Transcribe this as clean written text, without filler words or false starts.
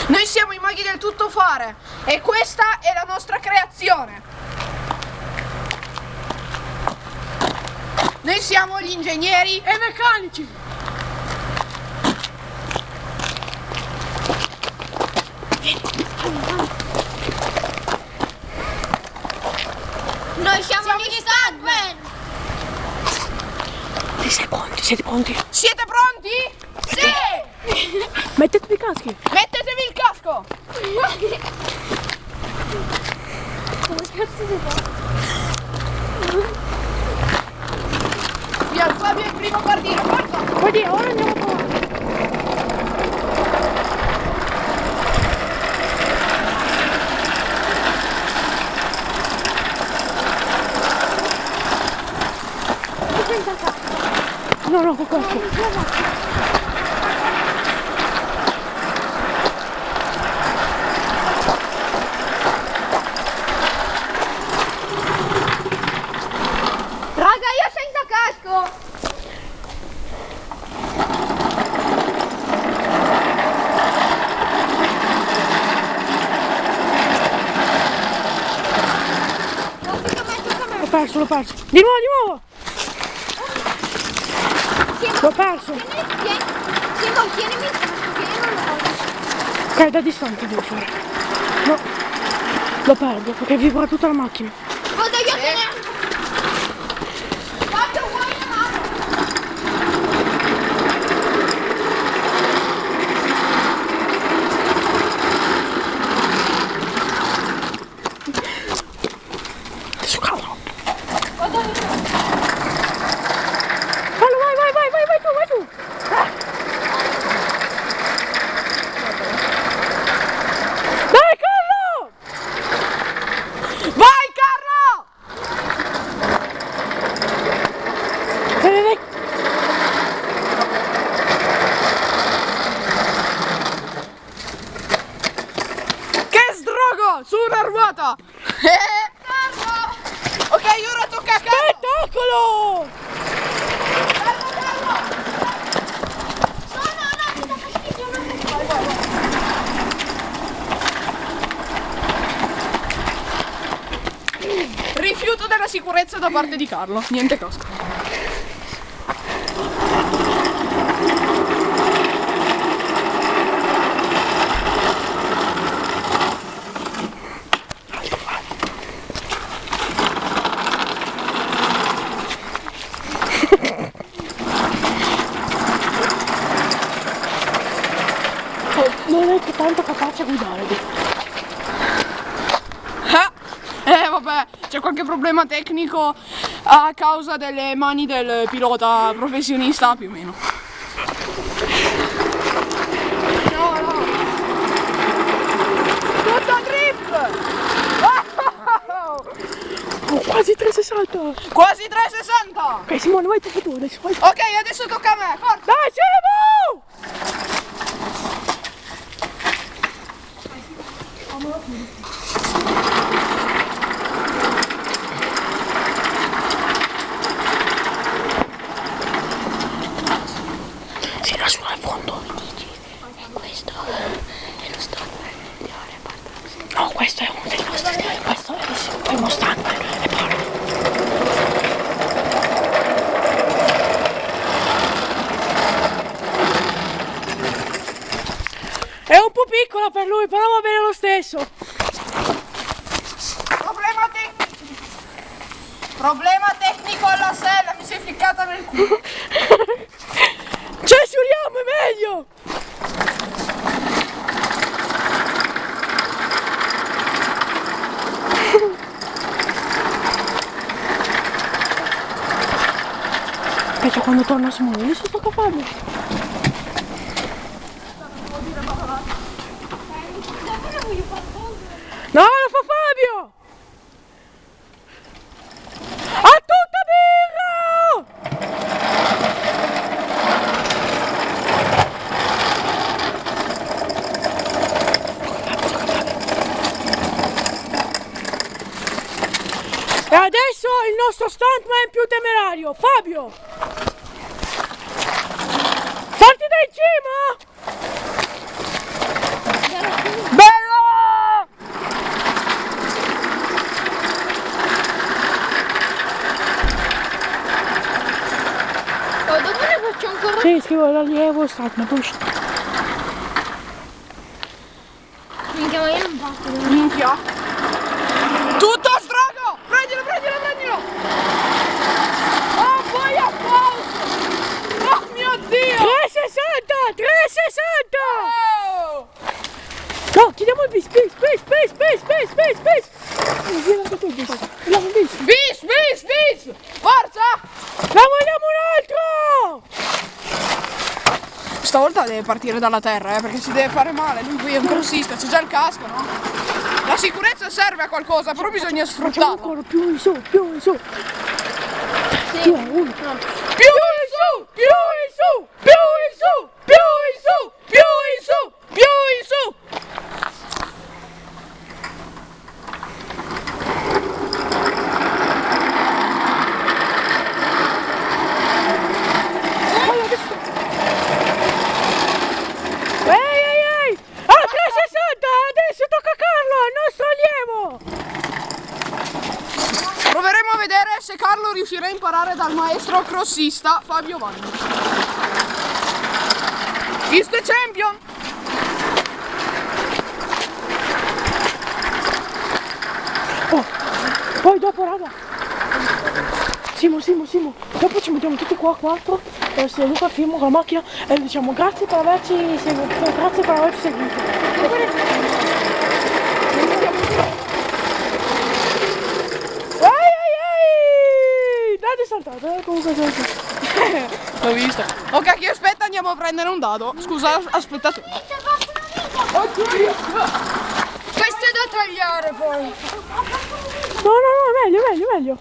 Noi siamo i maghi del tuttofare e questa è la nostra creazione. Noi siamo gli ingegneri e meccanici. Noi siamo gli stuntman. 10 secondi, siete pronti? Siete pronti? Sì! Mettetevi i caschi. Mettetevi il casco! Come cazzo si fa? Via, Fabio è il primo a partire, forza! Guardi, ora andiamo a provare. No, con questo. Raga, io senza casco. L'ho perso. Di nuovo. L'ho perso. Simo, tienimi il casco, che io non lo voglio. Ok, da distante devo fare. No, lo perdo perché vibra tutta la macchina. Vado io a tenere. Quanto vuoi la mano? Adesso calo. Vado io. Fallo, vai tu. Dai, Carlo! Vai, Carlo! Dai. Che sdrogo! Su una ruota! Carlo! Ok, ora tocca a Carlo! Spettacolo! Rifiuto della sicurezza da parte di Carlo. Niente casco. Non è che tanto capace a guidare. Vabbè, c'è qualche problema tecnico a causa delle mani del pilota professionista, più o meno. No. Tutto grip! Oh, quasi 360. Quasi 360! Ok, Simone, vai tu adesso. Vai. Ok, adesso tocca a me, forza! Dai, Simo! Si la suona al fondo. E questo è lo stuntman di ora, parta. No, questo è uno dei nostri. Questo è uno stuntman. E parla. È un po' piccola per lui, però va bene lo stesso. Problema tecnico alla sella, mi sei ficcata nel culo. Censuriamo, è meglio. Invece quando torna Simone, lì si tocca farlo. No, lo fa Fabio! A tutta birra! E adesso il nostro stuntman più temerario, Fabio! Parti da in cima! Carlo, l'allievo, stuntman, poi uscito. Minchia, ma io non batto. Minchia. Tutto strago! Prendilo, prendilo, prendilo! Oh, poi a pausa! Oh mio Dio! 360! 360! Oh! No, chiediamo il bis, bis, bis, bis, bis, bis, bis, bis! Vieni anche tu il bis. Vogliamo il bis. Bis, bis, bis! Forza! Ne vogliamo un altro! Stavolta deve partire dalla terra, perché si deve fare male. Lui qui è un crossista, c'è già il casco, no? La sicurezza serve a qualcosa, però bisogna Facciamo sfruttarla. ancora più in su, più in su. Sì. Uno. Più in su! Più in su! Più in su! Più in su! Più in su! Più in su! Ehi! Ah, 360! Adesso tocca a Carlo, il nostro allievo! Proveremo a vedere se Carlo riuscirà a imparare dal maestro crossista Fabio Vanni. He's the champion! Oh, poi dopo, raga. Simo. Dopo ci mettiamo tutti qua a quattro. Se Luca filma con la macchina e diciamo grazie per averci seguito. Grazie per averci seguito. Ehi! Date saltato, comunque L'ho visto. Ok, chi aspetta andiamo a prendere un dado. Scusa, aspettate. Oddio. Questo è da tagliare poi. No, meglio.